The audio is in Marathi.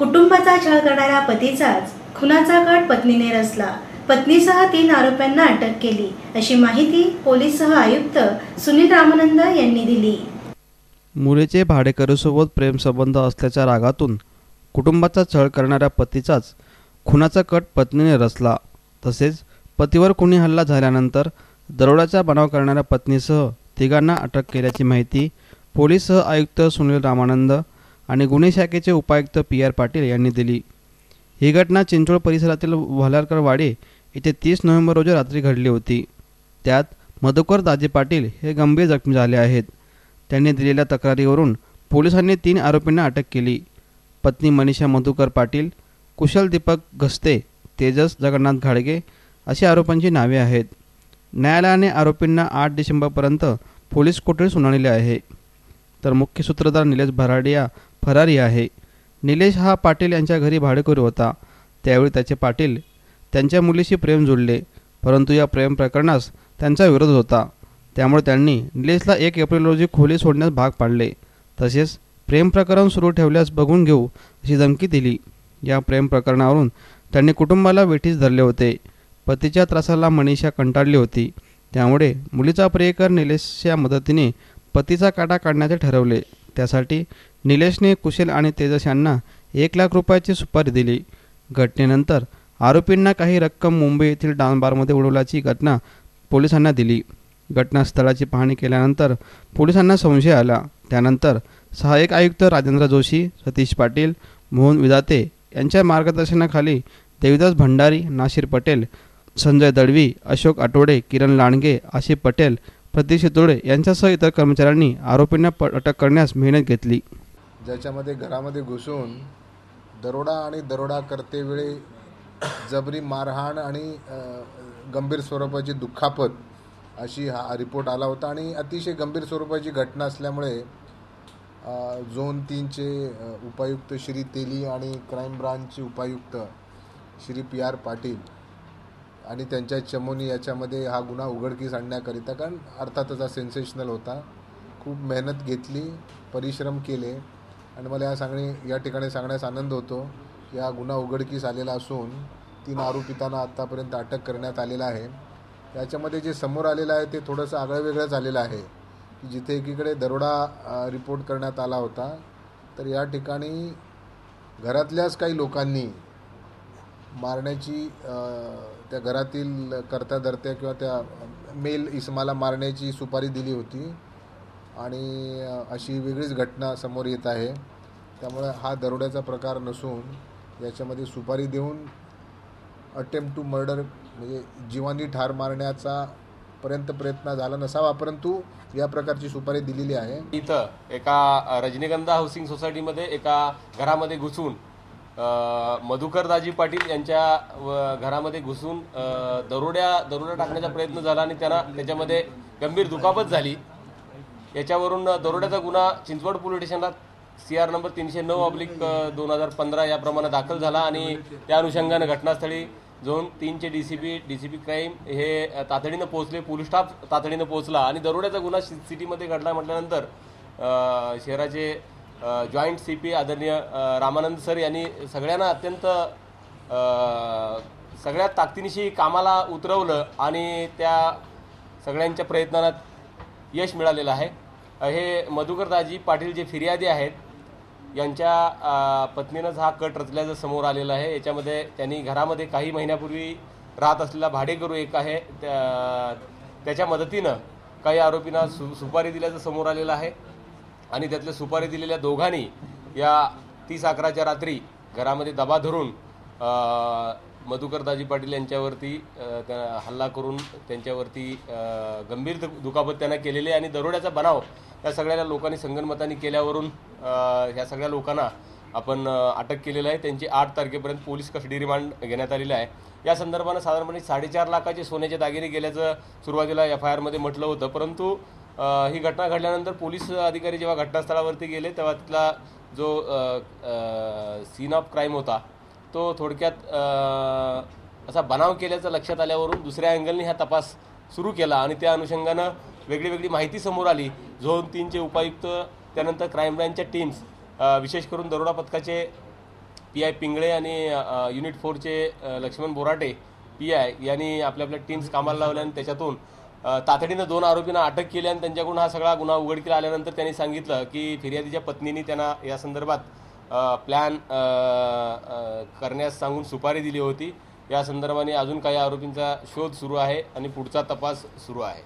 कुटुंबाचा छळ करणाऱ्या पतीचाच खुनाचा कट पत्नीने रचला. पत्नीसह 3 आरोपींना अटक केली, अशी माहिती पोलीस सह आयुक्त सुनील रामानंद यांनी दिली. मुलीचे भाडेकरूसोबत प्रेमसंबंध असल्याच्या रागातून कुटुंबाचा छळ करणाऱ्या पतीचाच खुनाचा कट पत्नीने रचला. तसेच पतीवर खुनी हल्ला झाल्यानंतर दरोड्याचा बनाव करणाऱ्या पत्नीसह 3 अटक केल्याची माहिती पोलीस सह आयुक्त सुनील रामानंद आणि गुन्हे शाखेचे उपायुक्त PR पाटील यांनी दिली. ही घटना चिंचोड परिसरातील वालारकर वाडी येथे 30 नोव्हेंबर रोजी रात्री घडली होती. त्यात मधुकर दाजी पाटील हे गंभीर जखमी झाले आहेत. त्यांनी दिलेल्या तक्रारीवरून पोलिसांनी 3 आरोपींना अटक केली. पत्नी मनीषा मधुकर पाटील, कुशल दीपक घस्ते, तेजस जगन्नाथ घाडगे अशी आरोपांची नावे आहेत. न्यायालयाने आरोपींना 8 डिसेंबरपर्यंत पोलीस कोठडी सुनावली आहे. तर मुख्य सूत्रधार निलेश भराडिया फरारी आहे. निलेश हा पाटील यांच्या घरी भाडेकरू होता. त्यावेळी त्याचे पाटील त्यांच्या मुलीशी प्रेम जोडले, परंतु या प्रेम प्रकरणास त्यांचा विरोध होता. त्यामुळे त्यांनी निलेशला 1 एप्रिल रोजी खोली सोडण्यास भाग पाडले. तसेच प्रेम प्रकरण सुरू ठेवल्यास बघून घेऊ अशी धमकी दिली. या प्रेम प्रकरणावरून त्यांनी कुटुंबाला वेठीस धरले होते. पतीच्या त्रासाला मनीषा कंटाळली होती. त्यामुळे मुलीचा प्रियकर निलेशच्या मदतीने पतीचा काटा काढण्याचे ठरवले. त्यासाठी निलेशने कुशल आणि तेजस यांना 1 लाख रुपयाची सुपारी दिली. घटनेनंतर आरोपींना काही रक्कम मुंबई येथील डान्सबारमध्ये उडवल्याची घटना पोलिसांना दिली. घटनास्थळाची पाहणी केल्यानंतर पोलिसांना संशय आला. त्यानंतर सहाय्यक आयुक्त राजेंद्र जोशी, सतीश पाटील, मोहन विदाते यांच्या मार्गदर्शनाखाली देविदास भंडारी, नाशिर पटेल, संजय दळवी, अशोक आठवडे, किरण लांडगे, आशिफ पटेल, प्रतीक शितोडे यांच्यासह इतर कर्मचाऱ्यांनी आरोपींना अटक करण्यास मेहनत घेतली. ज्याच्यामध्ये घरामध्ये घुसून दरोडा आणि दरोडा करतेवेळी जबरी मारहाण आणि गंभीर स्वरूपाची दुखापत अशी हा रिपोर्ट आला होता. आणि अतिशय गंभीर स्वरूपाची घटना असल्यामुळे झोन 3चे उपायुक्त श्री तेली आणि क्राईम ब्रांचचे उपायुक्त श्री PR पाटील आणि त्यांच्या चमोनी याच्यामध्ये हा गुन्हा उघडकीस आणण्याकरिता, कारण अर्थातच हा सेन्सेशनल होता, खूप मेहनत घेतली, परिश्रम केले. आणि मला या ठिकाणी सांगण्यास आनंद होतो की हा गुन्हा उघडकीस आलेला असून 3 आरोपितांना आत्तापर्यंत अटक करण्यात आलेला आहे. याच्यामध्ये जे समोर आलेलं आहे ते थोडंसं आगळंवेगळं झालेलं आहे की जिथे एकीकडे दरोडा रिपोर्ट करण्यात आला होता, तर या ठिकाणी घरातल्याच काही लोकांनी मारण्याची, त्या घरातील कर्त्याधर्त्या किंवा त्या मेल इसमाला मारण्याची सुपारी दिली होती. आणि अशी वेगळीच घटना समोर येत आहे. त्यामुळे हा दरोड्याचा प्रकार नसून याच्यामध्ये सुपारी देऊन अटेम्प्ट टू मर्डर म्हणजे जीवानी ठार मारण्याचा प्रयत्न झाला नसावा, परंतु या प्रकारची सुपारी दिलेली आहे. इथं एका रजनीगंधा हाऊसिंग सोसायटीमध्ये एका घरामध्ये घुसून मधुकर दाजी पाटील यांच्या घरामध्ये घुसून दरोडा टाकण्याचा प्रयत्न झाला आणि त्यांना त्याच्यामध्ये गंभीर दुखापत झाली. याच्यावरून दरोड्याचा गुन्हा चिंचवड पोलीस स्टेशनला CR नंबर 309/2015 याप्रमाणे दाखल झाला. आणि त्या अनुषंगाने घटनास्थळी झोन 3चे DCP क्राईम हे तातडीनं पोहोचले, पोलीस स्टाफ तातडीनं पोहोचला आणि दरोड्याचा गुन्हा सिटीमध्ये घडला म्हटल्यानंतर शहराचे जॉईंट CP आदरणीय रामानंद सर यांनी सगळ्यांना अत्यंत सगळ्यात ताकदीनिशी कामाला उतरवलं आणि त्या सगळ्यांच्या प्रयत्नांना यश मिळालेलं आहे. हे मधुकर दाजी पाटील जे फिर्यादी आहेत यांच्या पत्नीनंच हा कट रचल्याचं समोर आलेलं आहे. याच्यामध्ये त्यांनी घरामध्ये काही महिन्यापूर्वी राहत असलेला भाडेकरू एक आहे, त्याच्या मदतीनं काही आरोपींना सुपारी दिल्याचं समोर आलेलं आहे. आणि त्यातल्या सुपारी दिलेल्या दोघांनी या 30/11च्या रात्री घरामध्ये दबा धरून मधुकर दाजी पाटील यांच्यावरती हल्ला करून त्यांच्यावरती गंभीर दुखापत त्यांना केलेली आहे. आणि दरोड्याचा बनाव या सगळ्या लोकांनी संगनमताने केल्यावरून ह्या सगळ्या लोकांना आपण अटक केलेलं आहे. त्यांची 8 तारखेपर्यंत पोलीस कस्टडी रिमांड घेण्यात आलेली आहे. या संदर्भानं साधारणपणे 4.5 लाखाचे सोन्याचे दागिने गेल्याचं सुरुवातीला FIR मध्ये म्हटलं होतं, परंतु ही घटना घडल्यानंतर पोलीस अधिकारी जेव्हा घटनास्थळावरती गेले तेव्हा तिथला जो सीन ऑफ क्राईम होता तो थोडक्यात असा बनाव केल्याचं लक्षात आल्यावरून दुसऱ्या अँगलने हा तपास सुरू केला आणि त्या अनुषंगानं वेगळी माहिती समोर आली. झोन 3चे उपायुक्त त्यानंतर क्राईम ब्रँचच्या टीम्स विशेष करून दरोडा पथकाचे PI पिंगळे आणि युनिट 4चे लक्ष्मण बोराटे PI यांनी आपल्या टीम्स कामाला लावल्या आणि त्याच्यातून तातडीनं 2 आरोपींना अटक केली आणि त्यांच्याकडून हा सगळा गुन्हा उघडकीला आल्यानंतर त्यांनी सांगितलं की फिर्यादीच्या पत्नीने त्यांना या संदर्भात प्लॅन करण्यास सांगून सुपारी दिली होती। या संदर्भाने अजून काही आरोपींचा शोध सुरू आहे आणि पुढचा तपास सुरू आहे।